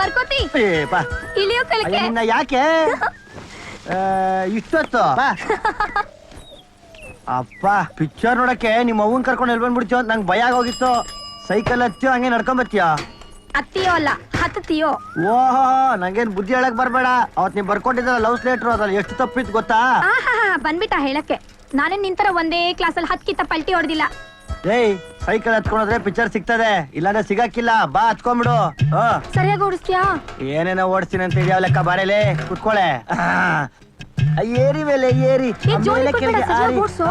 ಮರ್ಕೋತಿ ಇಳಿಯೋ ಕಲಿಕೆ ಯಾಕೆ ಇಷ್ಟೊತ್ತು ಅಪ್ಪ ಪಿಕ್ಚರ್ ನೋಡಕ್ಕೆ ನಿಮ್ಮ ಅವ್ವನ್ ಕರ್ಕೊಂಡು ಎಲ್ಲಿ ಬಂದ್ಬಿಡ್ತೀವ ಅಂತ ನಂಗೆ ಭಯ ಆಗೋಗಿತ್ತು. ಸೈಕಲ್ ಹತ್ತಿಯೋ ಹಂಗೆ ನಡ್ಕೊಂಡ್ ಬರ್ತೀಯ? ಹತ್ತಿಯೋ ಅಲ್ಲ ಹತ್ತಿಯೋ. ಓಹೋ ನಂಗೇನ್ ಬುದ್ಧಿ ಹೇಳಕ್ ಬರ್ಬೇಡ. ಅವತ್ ನೀವ್ ಬರ್ಕೊಂಡಿದ್ದ ಲವ್ ಲೆಟರ್ ಅದ್ರಲ್ಲಿ ಎಷ್ಟು ತಪ್ಪಿತ್ತು ಗೊತ್ತಾ? ಬಂದ್ಬಿಟ್ಟ ಹೇಳಕ್ಕೆ. ನಾನೇ ನಿಂತರ ಒಂದೇ ಕ್ಲಾಸಲ್ಲಿ 10 ಕಿತ್ತ ಪಲ್ಟಿ ಹೊಡೆದಿಲ್ಲ. ಏಯ್ ಸೈಕಲ್ ಹತ್ಕೊಂಡ್ರೆ ಪಿಕ್ಚರ್ ಸಿಗ್ತದೆ, ಇಲ್ಲಾಂದ್ರೆ ಸಿಗಕ್ಕಿಲ್ಲ. ಬಾ ಹತ್ಕೊಂಡ್ಬಿಡು. ಸರಿಯಾಗಿ ಓಡಿಸ್ತೀಯಾ? ಏನೇನೋ ಓಡಿಸ್ತೀನಿ ಅಂತ ಇದೆಯಾ ಲೆಕ್ಕ. ಬಾರೇಲೆ ಕುತ್ಕೊಳೆ. ಏರಿ ಮೇಲೆ ಏರಿ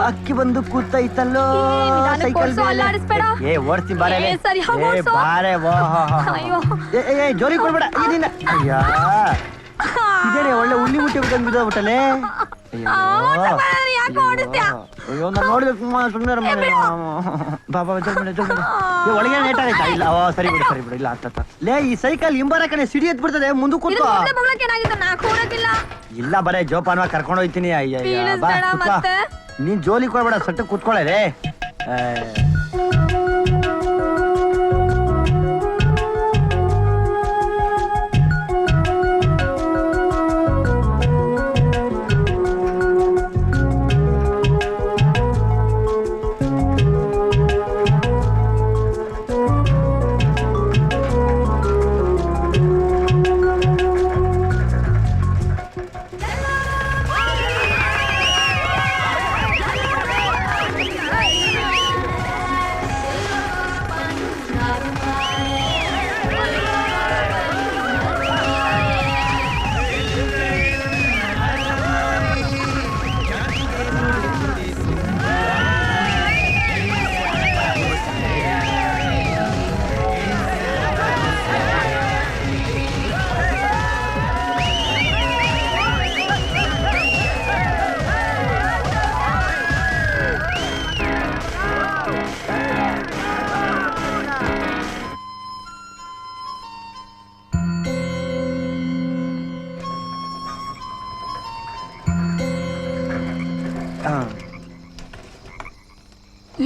ಅಕ್ಕಿ ಬಂದು ಕೂತೈತಲ್ಲೋ ಸೈಕಲ್ ಏ ಓಡಿಸ್ತೀನಿ ಬಾರೇಲೆ. ಬಾರೆ ಜೋರಿ ಕೊಡ್ಬೇಡ. ಅಯ್ಯಾ ಇದೇನೆ ಒಳ್ಳೆ ಉಳ್ಳಿ ಮುಟ್ಟಿ ಬಿಟ್ಟಂಗ್ ಬಿದ್ದೋಗ್ಬಿಟ್ಟಲೆ. ಅಯ್ಯೋ ನಾನು ನೋಡ್ಬೇಕು ಸುಮ್ಮನೆ ಬಾಬಾ ಒಳಗೆ ನೇಟ್ ಆಗೈತಾ? ಇಲ್ಲ ಸರಿ ಬಿಡು ಇಲ್ಲ ಅಂತ ಲೇ. ಈ ಸೈಕಲ್ ಹಿಂಬಾರ ಕಡೆ ಸಿಡಿ ಎತ್ ಬಿಡ್ತದೆ. ಮುಂದಕ್ಕೆ ಕೂತ್ಕೋ. ಇಲ್ಲ ಬರೇ ಜೋಪಾನವಾಗಿ ಕರ್ಕೊಂಡು ಹೋಯ್ತೀನಿ. ನೀನ್ ಜೋಲಿ ಕೊಡ್ಬೇಡ, ಸಟ್ಟ ಕೂತ್ಕೊಳ್ಳೆ.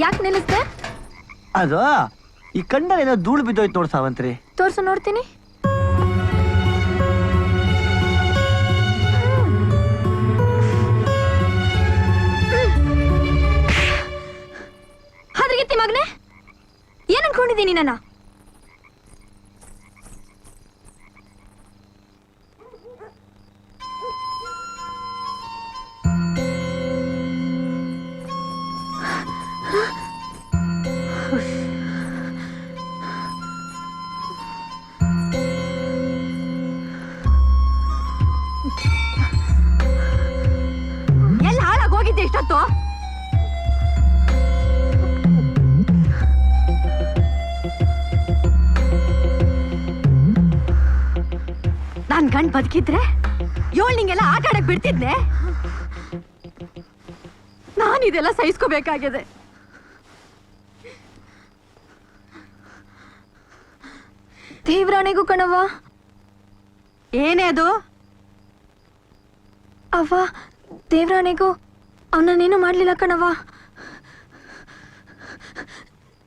ಯಾಕೆ ನಿಲ್ಲಿಸ್ದೆ? ಅದು ಈ ಕಣ್ಣಲ್ಲಿ ಏನೋ ಧೂಳು ಬಿದ್ದೋಯ್ತು ನೋಡ್ ಸಾವಂತ್ರಿ. ತೋರ್ಸು ನೋಡ್ತೀನಿ. ಹಾದ್ರಿಗಿತ್ತಿ ಮಗನೆ, ಏನ್ ಅನ್ಕೊಂಡಿದ್ದೀನಿ ನನ್ನ? ಎಲ್ಲ ಹಾಳಾಗೋಗಿದ್ದೆ ಇಷ್ಟೊತ್ತು. ನಾನ್ ಗಂಡ್ ಬದುಕಿದ್ರೆ ನಿಂಗೆಲ್ಲ ಆಟ ಆಡಕ್ ಬಿಡ್ತಿದ್ನೆ. ನಾನಿದೆಲ್ಲ ಸಹಿಸ್ಕೋಬೇಕಾಗಿದೆ. ದೇವ್ರಾಣೆಗೂ ಕಣವ್ವ. ಏನೇ ಅದು? ಅವ್ವ ದೇವ್ರಾಣೆಗೂ ಅವನನ್ನೇನು ಮಾಡ್ಲಿಲ್ಲ ಕಣವ್ವ.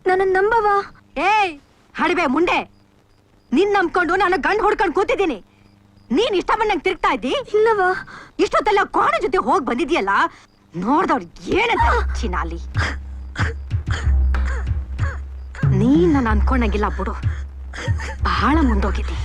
ನನ್ನ ನಂಬವ್ವ. ಏಯ್ ಹಡಿಬೆ ಮುಂಡೆ, ನಿನ್ ನಂಬ್ಕೊಂಡು ನಾನು ಗಂಡ್ ಹೊಡ್ಕೊಂಡು ಕೂತಿದ್ದೀನಿ. ನೀನ್ ಇಷ್ಟ ಬಂದಂಗ್ ತಿರುಗ್ತಾ ಇದ್ದಿ? ಇಲ್ಲವ. ಇಷ್ಟೊತ್ತೆಲ್ಲ ಕೋಣ ಜೊತೆ ಹೋಗಿ ಬಂದಿದ್ಯಲ್ಲ, ನೋಡ್ದವ್ರು ಏನಂತ ಚಿನಾಲಿ. ನೀನ್ ನಾನು ಅನ್ಕೊಂಡಂಗಿಲ್ಲ ಬಿಡು, ಬಹಳ ಮುಂದೋಗಿದ್ದಿ.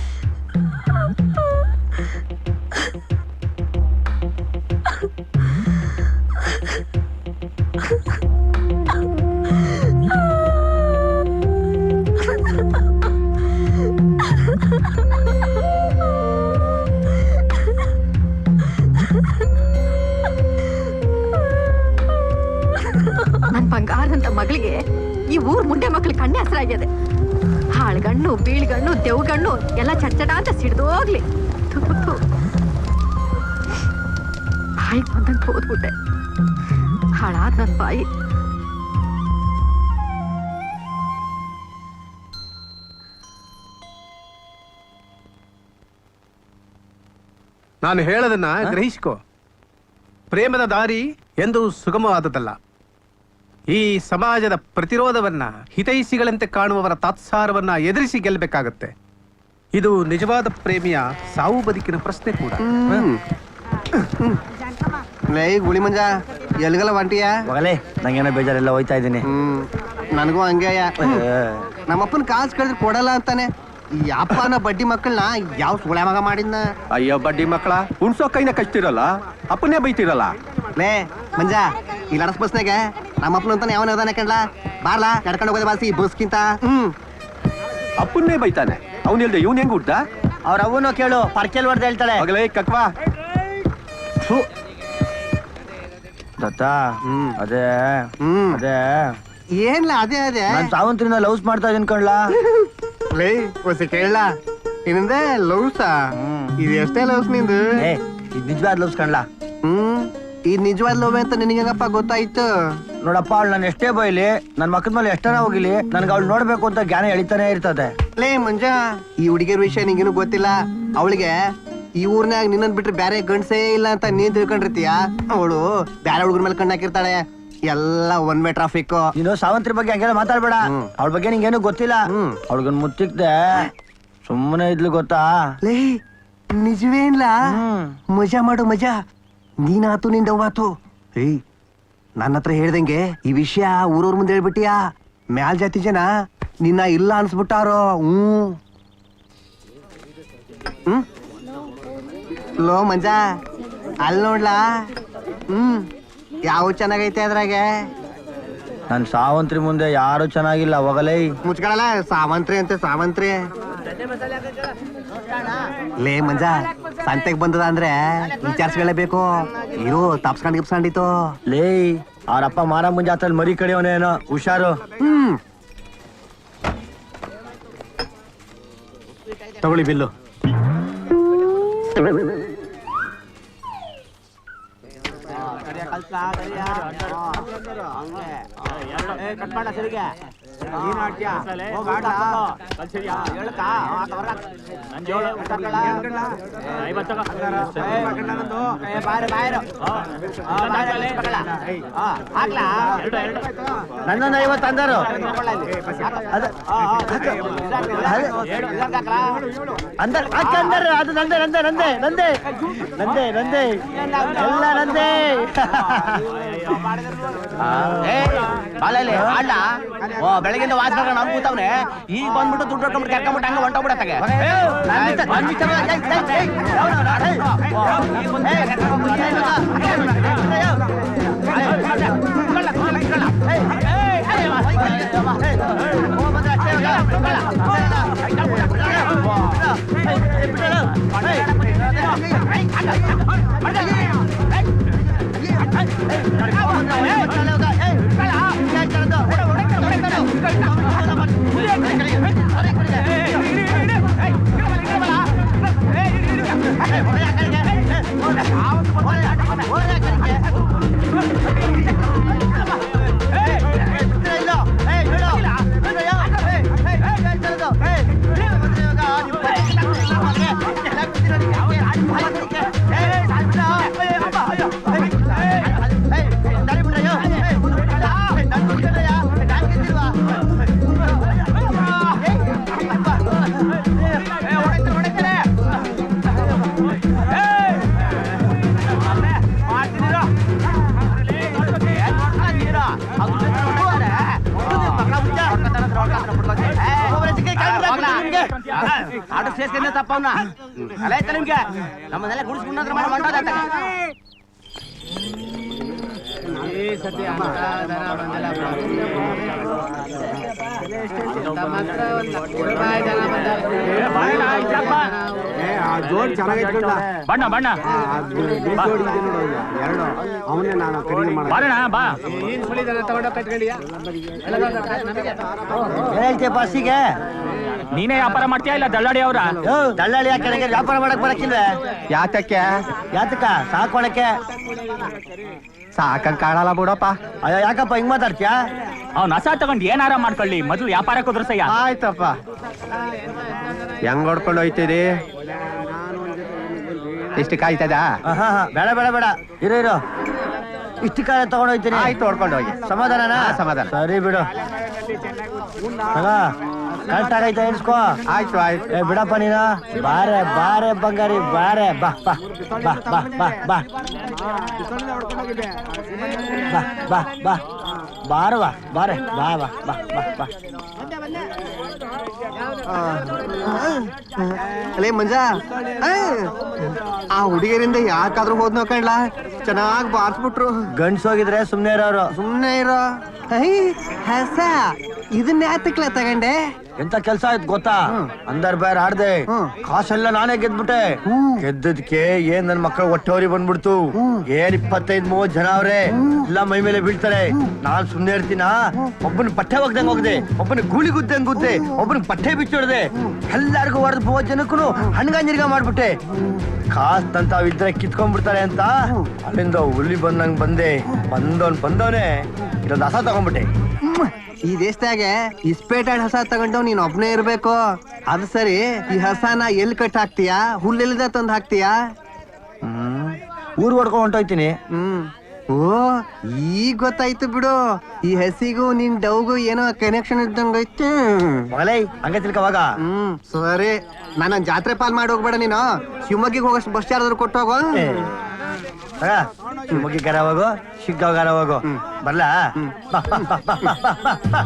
ನನ್ ಬಂಗಾರದಂತ ಮಗಳಿಗೆ ಈ ಊರ್ ಮುಂಡೆ ಮಕ್ಳು ಕಣ್ಣೆ ಹೆಸರಾಗ್ಯದೆ. ಹಾಳ್ಗಣ್ಣು ಬೀಳ್ಗಣ್ಣು ದೆವ್ಗಣ್ಣು ಎಲ್ಲ ಚಡ್ಚಡ ಅಂತ ಸಿಡ್ದೋಗ್ಲಿ. ಬಾಯಿಗೆ ಬಂದಂಗೆ ಹೋದ್ಬಿಟ್ಟೆ. ಹಾಳಾದ್ ನನ್ ಬಾಯಿ. ನಾನು ಹೇಳೋದನ್ನ ಗ್ರಹಿಸಿಕೋ. ಪ್ರೇಮದ ದಾರಿ ಎಂದು ಸುಗಮವಾದದಲ್ಲ. ಈ ಸಮಾಜದ ಪ್ರತಿರೋಧವನ್ನ, ಹಿತೈಷಿಗಳಂತೆ ಕಾಣುವವರ ತಾತ್ಸಾರವನ್ನ ಎದುರಿಸಿ ಗೆಲ್ಲಬೇಕಾಗತ್ತೆ. ಇದು ನಿಜವಾದ ಪ್ರೇಮಿಯ ಸಾವು ಬದುಕಿನ ಪ್ರಶ್ನೆ ಕೂಡ. ಲೇ ಗುಳಿ ಮಂಜ ಎಲ್ಗಲ್ಲ ಹೊಂಟಿಯ? ಮಗಲೇ ನಂಗೇನೋ ಬೇಜಾರೆಲ್ಲ ಹೋಯ್ತಾ ಇದ್ದೀನಿ. ನನಗೂ ಹಂಗೆಯ. ನಮ್ಮಪ್ಪನ ಕಾಸು ಕಳೆದ್ರೆ ಕೊಡಲ್ಲ ಅಂತಾನೆ. ಈ ಅಪ್ಪನ ಬಡ್ಡಿ ಮಕ್ಕಳನ್ನ ಯಾವ ಸುಳೆ ಮಗ ಮಾಡಿದ್ನ? ಅಯ್ಯೋ ಬಡ್ಡಿ ಮಕ್ಕಳ ಉಣ್ಸೋ ಕೈನ ಕಚ್ತಿರಲ್ಲ, ಅಪ್ಪನೇ ಬೈತಿರಲ್ಲ. ಲೇ ಮಂಜ ಈ ಲಡಸ್ ಬಸ್ನಾಗೆ ನಮ್ಮಪ್ಪನ ಅಂತಾನೆ ಯಾವನ ಅದಾನೆ ಕಣ್ಲಾ, ಬಾರ್ಲಾ ನಡ್ಕೊಂಡು ಹೋಗೋದೇ ಬಾಸಿ ಬಸ್ಕಿಂತ. ಅಪ್ಪನ್ನೇ ಬೈತಾನೆ, ಅವ್ನ್ ಹೇಳ್ದೆ ಇವ್ನ್ ಹೆಂಗ್ ಹುಡ್ದ? ಅವ್ರ ಅವನು ಕೇಳು, ಪರ್ಕೆಲ್ ಹೊಡೆದು ಹೇಳ್ತಾಳೆ. ಮಗಳೇ ಕಕ್ವಾ ದತ್ತ ಅದೇ ಅದೇ ಏನ್ಲ ಅದೇ ಅದೇ ನಾನ್ ಸಾವಂತ್ರಿನ ಲವ್ಸ್ ಮಾಡ್ತಾ ಇದೀನಿ ಕಣ್ಲಾ. ಲೇ ಹೊಸ ಕೇಳಲ್ಲ ಏನಂದ್ರೆ ಲವ್ಸಾ? ಇದು ಎಷ್ಟೇ ಲವ್ಸ್ ನಿಂದು? ಇದು ನಿಜವಾದ ಲವ್ಸ್ ಕಣ್ಲಾ. ಈ ನಿಜವಾದ ಲವ್ ಅಂತ ನಿನಗಪ್ಪ ಗೊತ್ತಾಯ್ತು? ನೋಡಪ್ಪ, ಅವಳು ನಾನು ಎಷ್ಟೇ ಬೈಲಿ, ನನ್ ಮಕ್ಕದ ಮೇಲೆ ಎಷ್ಟನ ಹೋಗಿಲಿ, ನನ್ಗೆ ಅವಳು ನೋಡ್ಬೇಕು ಅಂತ ಜ್ಞಾನ ಎಳಿತಾನೆ ಇರ್ತದೆ. ಲೇ ಮಂಜ, ಈ ಹುಡುಗಿಯರ ವಿಷಯ ನಿಂಗೇನು ಗೊತ್ತಿಲ್ಲ. ಅವಳಿಗೆ ಈ ಊರ್ನಾಗ ನಿನ್ನನ್ ಬಿಟ್ರೆ ಬೇರೆ ಗಂಡ್ಸೇ ಇಲ್ಲ ಅಂತ ನೀನ್ ತಿಳ್ಕೊಂಡಿರ್ತೀಯ. ಅವಳು ಬೇರೆ ಹುಡುಗರ ಮೇಲೆ ಕಣ್ಣು ಹಾಕಿರ್ತಾಳೆ. ಎಲ್ಲ ಒನ್ ವೇ ಟ್ರಾಫಿಕ್. ನೀನು ಸಾವಂತ್ರಿ ಬಗ್ಗೆ ಹಂಗೆಲ್ಲ ಮಾತಾಡ್ಬೇಡ. ಅವಳ ಬಗ್ಗೆ ನಿಂಗೇನು ಗೊತ್ತಿಲ್ಲ. ಅವಳಿಗೊಂದು ಮುತ್ತಿಕ್ದೆ ಸುಮ್ಮನೆ ಇದ್ಲು ಗೊತ್ತಾ? ಲೇ ನಿಜವೇನ್ಲ? ಮಜಾ ಮಾಡು ಮಜಾ. ನೀನಾತು ನಿಂದ ಮಾತು. ಏಯ್ ನನ್ನ ಹತ್ರ ಹೇಳ್ದಂಗೆ ಈ ವಿಷಯ ಊರವ್ರ ಮುಂದೆ ಹೇಳ್ಬಿಟ್ಟಿಯಾ? ಮ್ಯಾಲ್ ಜಾತಿ ಜನ ನಿನ್ನ ಇಲ್ಲ ಅನ್ಸ್ಬಿಟ್ಟಾರೋ. ಲೋ ಮಂಜಾ ಅಲ್ಲಿ ನೋಡ್ಲಾ. ಯಾವ ಚೆನ್ನಾಗೈತೆ ಅದ್ರಾಗೆ? ನನ್ ಸಾವಂತ್ರಿ ಮುಂದೆ ಯಾರು ಚೆನ್ನಾಗಿಲ್ಲ, ಹೋಗಲೇ. ಮುಚ್ಕೊಳಲ್ಲ, ಸಾವಂತ್ರಿ ಅಂತೆ ಸಾವಂತ್ರಿ. ಲೇ ಮಂಜಾ, ಸಂತೆಗ್ ಬಂದದ ಅಂದ್ರೆ ವಿಚಾರಿಸ್ಕೊಳ್ಳೇಬೇಕು. ಇರು ತಪ್ಸ್ಕೊಂಡ್ ಗಿಪ್ಸ್ಕೊಂಡಿತ್ತು. ಲೇ ಅವ್ರಪ್ಪ ಮಾರ ಮುಂಜಾತ್ರಲ್ಲಿ ಮರಿ ಕಡಿಯೋನೇನೋ, ಹುಷಾರು. ತಗೊಳ್ಳಿ ಬಿಲ್ಲು. ನನ್ನೊಂದು 50 ಅಂದರು. ಅಂದರ್ ಅದು ನಂದೆ ನಂದೆ ನಂದೆ ನಂದೆ ನಂದೆ ನಂದೆ ಎಲ್ಲ ನಂದೆ. ಬೆಳಗಿಂದ ವಾಸನ ನಮ್ ಕೂತವ್ನೆ, ಈಗ ಬಂದ್ಬಿಟ್ಟು ದುಡ್ಡು ಹೊಡ್ಕೊಂಡ್ಬಿಟ್ಟು ಕರ್ಕೊಂಡ್ಬಿಟ್ಟು ಹಂಗ ಹೊಂಟೋಗ್ಬಿಡತ್ತಾಗೆ. ಆಟೋ ಸೇರ್ಸ್ಕೊಂಡೆ ತಪ್ಪವ್ನ ಅಲ್ಲ ಆಯ್ತಾ ನಿಮ್ಗೆ? ನಮ್ಮನ್ನೆಲ್ಲ ಗುಡಿಸ್ಕೊಂಡ್ರೆ ಮಾಡಿ ಹೊಂಟೋದ. ಜೋಡಿ ಚೆನ್ನಾಗೈತೆ ಬಣ್ಣ ಬಣ್ಣ ಎರಡು ಅವನ್ನೇ ನಾನು ಖರೀದಿ ಬಾರಣ ಬಾ. ಹೇಳ್ತೀಯ ಬಸ್ಸಿಗೆ? ನೀನೇ ವ್ಯಾಪಾರ ಮಾಡ್ತೀಯಾ ಇಲ್ಲ ದಳ್ಳಾಳಿ ಅವ್ರ? ದಳ್ಳಾಳಿ ಯಾಕೆ ನನಗೆ ವ್ಯಾಪಾರ ಮಾಡಕ್ ಬರಕ್ಕಿಲ್ವೇ? ಯಾತಕ್ಕೆ? ಯಾತಕ್ಕ? ಸಾಕೊಳಕ್ಕೆ. ಸಾಕಂಗ್ ಕಾಣಲ್ಲ ಬಿಡಪ್ಪ. ಅಯ್ಯೋ ಯಾಕಪ್ಪ ಹಿಂಗ್ ಮಾತಾಡ್ತೀಯಾ? ಅವ್ನ ಹಸ ತಗೊಂಡ್ ಏನಾರ ಮಾಡ್ಕೊಳ್ಳಿ, ಮೊದ್ಲು ವ್ಯಾಪಾರ ಕುದುರ್ಸಯ್ಯ. ಆಯ್ತಪ್ಪ, ಹೆಂಗ್ ಹೊಡ್ಕೊಂಡು ಹೋಯ್ತೀರಿ? ಇಷ್ಟು ಕಾಯ್ತದ? ಬೇಡ ಬೇಡ ಬೇಡ, ಇರು ಇರು, ಇಷ್ಟು ಕಾಲ ತಗೊಂಡು ಹೋಗ್ತೀನಿ. ಆಯ್ತು, ಹೊಡ್ಕೊಂಡು ಹೋಗಿ. ಸಮಾಧಾನನಾ? ಸಮಾಧಾನ. ಸರಿ ಬಿಡು. ಕರೆಕ್ಟ್ ಆಗೈತೆ ಎನ್ಸ್ಕೋ. ಆಯ್ತು ಆಯ್ತು. ಏ ಬಿಡಪ್ಪ ನೀನ. ಬಾರೆ ಬಾರೆ ಬಂಗಾರಿ ಬಾರೆ ಬಾ ಬಾ ಬಾ ಬಾ ಬಾ ಬಾ ಬಾ ಬಾ ಬಾ ಬಾರವಾ ಬಾರೆ ಬಾ ಬಾ ಬಾ ಬಾ ಬಾ. ಅಲೇ ಮಂಜ, ಆ ಹುಡುಗಿಯರಿಂದ ಯಾಕಾದ್ರೂ ಹೋದ್ನೋ ಕಣ್ಲ, ಚೆನ್ನಾಗ್ ಬಾರ್ಸ್ಬಿಟ್ರು. ಗಂಡ್ಸೋಗಿದ್ರೆ ಸುಮ್ನೆ ಇರೋರು. ಸುಮ್ನೆ ಇರೋ. ಹಸ ಇದನ್ನ ಯಾತಕ್ಲ ತಗಂಡೆ? ಎಂತ ಕೆಲ್ಸ ಆಯ್ತು ಗೊತ್ತಾ? ಅಂದರ್ ಬೇರೆ ಆಡ್ದೆ, ಕಾಸೆಲ್ಲ ನಾನೇ ಗೆದ್ಬಿಟ್ಟೆ. ಗೆದ್ದದ್ಕೆ ಏನ್ ನನ್ ಮಕ್ಕಳು ಹೊಟ್ಟೆವ್ರಿ ಬಂದ್ಬಿಡ್ತು. ಏನ್ 25-30 ಜನ ಅವ್ರೆ, ಎಲ್ಲ ಮೈ ಮೇಲೆ ಬೀಳ್ತಾರೆ. ನಾನ್ ಸುಮ್ನೆ ಇರ್ತೀನ? ಒಬ್ಬನ ಪಟ್ಟೆ ಒಗ್ದಂಗ್ ಹೋಗದೆ, ಒಬ್ಬನ ಗೂಳಿ ಗುದ್ದಂಗ್ ಗುದ್ದೆ, ಒಬ್ಬನ ಪಟ್ಟೆ ಬಿಚ್ಚಿಡ್ದೆ, ಎಲ್ಲಾರ್ಗು ಹೊಡೆದ್ 30 ಜನಕ್ಕೂ ಹಣ್ಗಾಂಜಿರ್ಗ ಮಾಡ್ಬಿಟ್ಟೆ. ಕಾಸ್ ತಂತಾವಿದ್ರೆ ಕಿತ್ಕೊಂಡ್ಬಿಡ್ತಾರೆ ಅಂತ ಅಲ್ಲಿಂದ ಹುಲಿ ಬಂದಂಗ್ ಬಂದೆ. ಬಂದವನೇ ಇದೊಂದು ಹಸ ತಗೊಂಡ್ಬಿಟ್ಟೆ. ಈ ದೇಶದಾಗೆ ಇಸ್ಪೇಟಾಡ್ ಹಸ ತಗೊಂಡವ್ ನೀನ್ ಒಬ್ನೇ ಇರ್ಬೇಕು. ಅದು ಸರಿ, ಈ ಹಸನ ಎಲ್ಲಿ ಕಟ್ ಹಾಕ್ತೀಯಾ? ಹುಲ್ಲೆಲ್ದ ತಂದ್ ಹಾಕ್ತೀಯಾ? ಊರ್ ಹೊಡ್ಕೊಂಡ್ ಹೊಂಟೋಯ್ತೀನಿ. ಓ, ಈಗ ಗೊತ್ತಾಯ್ತು ಬಿಡು. ಈ ಹಸಿಗೂ ನಿನ್ ಡವ್ಗೂ ಏನೋ ಕನೆಕ್ಷನ್ ಇದ್ದಂಗ ಐತೆ. ಮಗಳೇ ಹಂಗೆ ತಿಳ್ಕವಾಗ. ಸರಿ, ನಾನೊಂದ್ ಜಾತ್ರೆ ಪಾಲ್ ಮಾಡಿ ಹೋಗ್ಬೇಡ ನೀನು. ಶಿವಮೊಗ್ಗಿಗೆ ಹೋಗಷ್ಟು ಬಸ್ ಚಾರ್ಜ್ ಕೊಟ್ಟೋಗೋ. ಶಿವಮೊಗ್ಗಗಾರ ಹೋಗು, ಶಿಗ್ಗಾವ್ಗಾರ ಹೋಗು. ಬರ್ಲಾ? ಬಾ, ಬಾ, ಬಾ, ಬಾ, ಬಾ, ಬಾ, ಬಾ.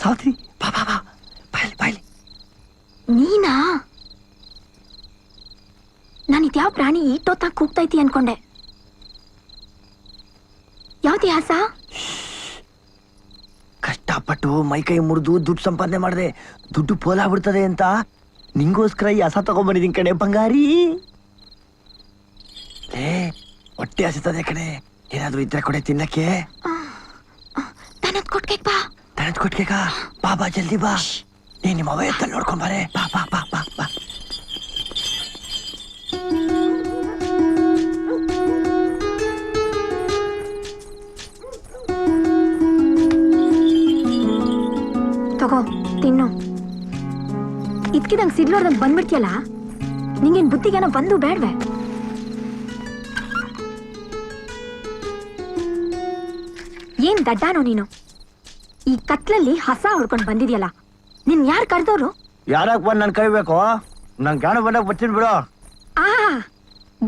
ಸಾವ್ತ್ರಿ, ಬಾ ಬಾ ಬಾ, ಬಾಯ್ಲಿ ಬಾಯ್ಲಿ. ನೀನಾ? ನಾನು ಇದ್ಯಾವ ಪ್ರಾಣಿ ಈಟೊತ್ತಾಗ ಕೂಗ್ತೈತಿ ಅನ್ಕೊಂಡೆ. ಯಾವ್ದು ಹಸ? ಕಷ್ಟಪಟ್ಟು ಮೈಕೈ ಮುರಿದು ದುಡ್ಡು ಸಂಪಾದನೆ ಮಾಡಿದೆ. ದುಡ್ಡು ಪೋಲಾಗ್ಬಿಡ್ತದೆ ಅಂತ ನಿಂಗೋಸ್ಕರ ಈ ಹಸ ತಗೊಂಡ್ಬಂದಿದ್ದೀನಿ ಕಣೆ ಬಂಗಾರಿ. ಹೊಟ್ಟೆ ಹಸಿತದೆ ಕಣೆ, ಏನಾದ್ರೂ ಇದ್ರೆ ಕೊಡೆ ತಿನ್ನಕ್ಕೆ. ದನದ ಕೊಟ್ಕೆಗ್ ಬಾ. ದನದ ಕೊಟ್ಕೆಗ? ಬಾ ಬಾ ಜಲ್ದಿ ಬಾ. ನೀನ್ ನಿಮ್ಮ ಅವಯತ್ತಲ್ಲಿ ನೋಡ್ಕೊಂಬಾರೆ. ಬಾ ಬಾ ಬಾ ಬಾ ಬಾ. ತಗೋ ತಿನ್ನು. ಇದ್ಕಿದಂಗ್ ಸಿಡ್ಲೋಡ್ದಂಗ್ ಬಂದ್ಬಿಡ್ತೀಯಲ್ಲ, ನಿಂಗೇನ್ ಬುದ್ಧಿಗೇನೋ ಬಂದು ಬೇಡ್ವೆ? ಏನ್ ದಡ್ಡಾನೋ ನೀನು? ಈ ಕತ್ಲಲ್ಲಿ ಹಸ ಹೊಡ್ಕೊಂಡ್ ಬಂದಿದ್ಯಲ್ಲ, ನಿನ್ ಯಾರು ಕರೆದವ್ರು? ಯಾರಕ್ ಬಂದ್ ನನ್ ಕರಿಬೇಕು? ನನ್ ಜ್ಞಾನ ಬಂದಾಗ ಬರ್ತೀನಿ ಬಿಡು. ಆ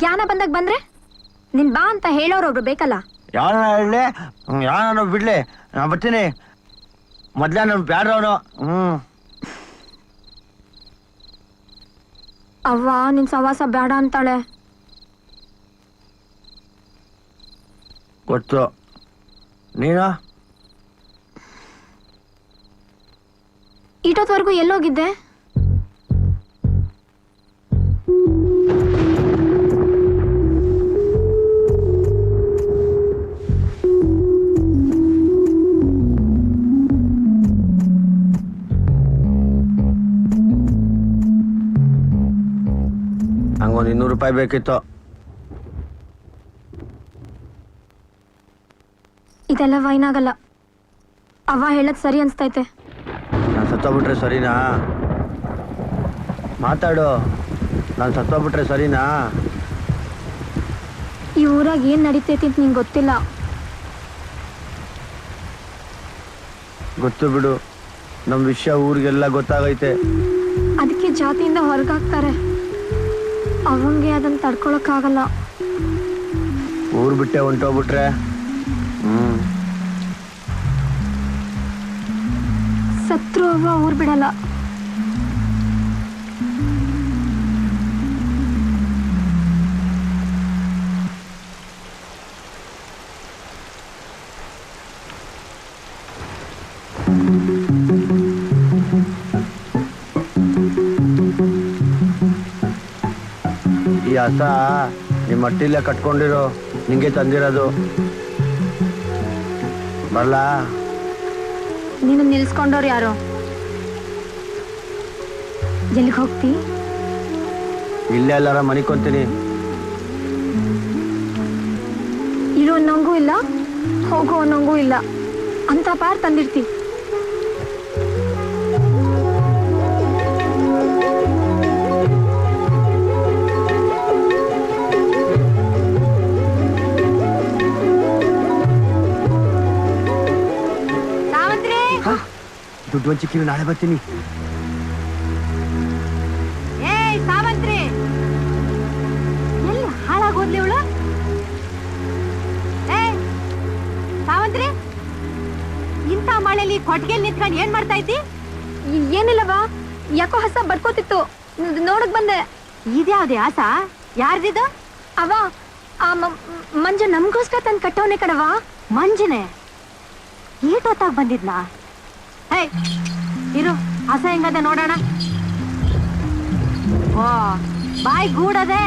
ಜ್ಞಾನ ಬಂದಾಗ ಬಂದ್ರೆ ನಿನ್ ಬಾ ಅಂತ ಹೇಳೋರೊಬ್ರು ಬೇಕಲ್ಲ. ಯಾರನ್ನ ಹೇಳಿ, ಯಾರನ್ನ ಬಿಡ್ಲಿ, ನಾ ಬರ್ತೀನಿ. ಮೊದ್ಲ ನನ್ ಬ್ಯಾಡ್ರವನು. ಅವ್ವ ನಿನ್ ಸವಾಸ ಬೇಡ ಅಂತಾಳೆ. ಗೊತ್ತು. ನೀನು ಇಟೋತ್ವರೆಗೂ ಎಲ್ಲೋಗಿದ್ದೆ? ಹಂಗೊಂದು 200 ರೂಪಾಯಿ ಬೇಕಿತ್ತು. ಇದೆಲ್ಲ ವೈನಾಗಲ್ಲ. ಅವ್ವ ಹೇಳದ್ ಸರಿ ಅನ್ಸ್ತೈತೆ. ನಾನು ಸತ್ತೋಗ್ಬಿಟ್ರೆ ಸರಿನಾ? ಮಾತಾಡು. ನಾನು ಸತ್ತೋಗ್ಬಿಟ್ರೆ ಸರಿನಾ? ಈ ಊರಾಗ ಏನ್ ನಡೀತೈತಿ ಅಂತ ನಿಂಗೆ ಗೊತ್ತಿಲ್ಲ. ಗೊತ್ತು ಬಿಡು, ನಮ್ಮ ವಿಷಯ ಊರಿಗೆಲ್ಲ ಗೊತ್ತಾಗೈತೆ. ಅದಕ್ಕೆ ಜಾತಿಯಿಂದ ಹೊರಗಾಕ್ತಾರೆ. ಅವಂಗೆ ಅದನ್ನ ತಡ್ಕೊಳಕ್ಕಾಗಲ್ಲ. ಊರ್ ಬಿಟ್ಟೆ ಹೊಂಟೋಗ್ಬಿಟ್ರೆ ಸತ್ರು ಅವ್ವ ಊರ್ ಬಿಡಲ್ಲ. ಈ ಹಸ ನಿಮ್ಮ ಹಟ್ಟಿಲ್ಲೇ ಕಟ್ಕೊಂಡಿರೋ ನಿಂಗೆ ತಂದಿರೋದು. ಬರ್ಲಾ? ನೀನು ನಿಲ್ಸ್ಕೊಂಡವ್ರು ಯಾರು? ಎಲ್ಲಿಗೆ ಹೋಗ್ತಿ? ಇಲ್ಲೇ ಎಲ್ಲಾರ ಮನಿಕೊಂತೀನಿ. ಇರೋ ಅನ್ನಂಗೂ ಇಲ್ಲ, ಹೋಗೋ ಅನ್ನಂಗೂ ಇಲ್ಲ ಅಂತ ಪಾರ್ ತಂದಿರ್ತಿ. ದುಡ್ಡು ಹಂಚಿಕ್ಕಿನ ನಾಳೆ ಬರ್ತೀನಿ. ಏಯ್ ಸಾವಂತ್ರಿ, ಎಲ್ಲಿ ಹಾಳಾಗೋದ್ಲಿ ಇವಳು? ಏಯ್ ಸಾವಂತ್ರಿ, ಇಂಥ ಮಳೆಯಲ್ಲಿ ಕೊಟ್ಟಿಗೆ ನಿಂತ್ಕೊಂಡು ಏನ್ ಮಾಡ್ತಾ ಇದ್ದಿ? ಏನಿಲ್ಲವಾ, ಯಾಕೋ ಹಸ ಬಡ್ಕೋತಿತ್ತು, ನೋಡಕ್ ಬಂದೆ. ಇದ್ಯಾವ್ದೇ ಆಸ? ಯಾರ್ದಿದು? ಅವ ಆ ಮಂಜ ನಮ್ಗೋಸ್ಕರ ತಂದ್ ಕಟ್ಟವನೆ ಕಣವಾ. ಮಂಜನೆ ಈಟೊತ್ತಾಗ ಬಂದಿದ್ನಾ? ಏಯ್ ಇರು, ಹಸ ಹೆಂಗದೆ ನೋಡೋಣ. ಓ ಬಾಯ್ ಗೂಡದೆ.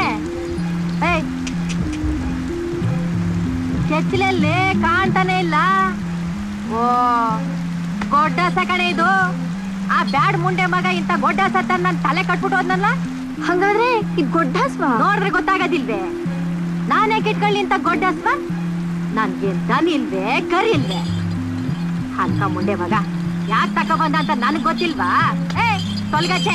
ಏಯ್ ಕೆಚ್ಚಲಲ್ಲಿ ಕಾಣ್ತಾನೆ ಇಲ್ಲ. ಓ ಗೊಡ್ಡಸ ಕಣೆ ಇದು. ಆ ಬ್ಯಾಡ್ ಮುಂಡೆ ಮಗ ಇಂತ ಗೊಡ್ಡಸ ನನ್ ತಲೆ ಕಟ್ಬಿಟ್ಟು ಹೋದ್ನಲ್ಲ. ಹಂಗಾದ್ರೆ ಇದ್ ಗೊಡ್ಡಸ್ವಾ? ನೋಡ್ರೆ ಗೊತ್ತಾಗೋದಿಲ್ವೇ? ನಾನೇ ಕಿಟ್ಕೊಳ್ಳಿ ಇಂತ ಗೊಡ್ಡಸ್ವ? ನನ್ಗೇನ್ ದನ್ ಇಲ್ವೇ, ಕರಿ ಇಲ್ವೇ? ಹಲ್ಕ ಮುಂಡೆ ಮಗ ಯಾಕೆ ತಕ ಬಂದ ಅಂತ ನನ್ಗ್ ಗೊತ್ತಿಲ್ವಾ? ಏ ತೊಲ್ಗಚ್ಚೆ,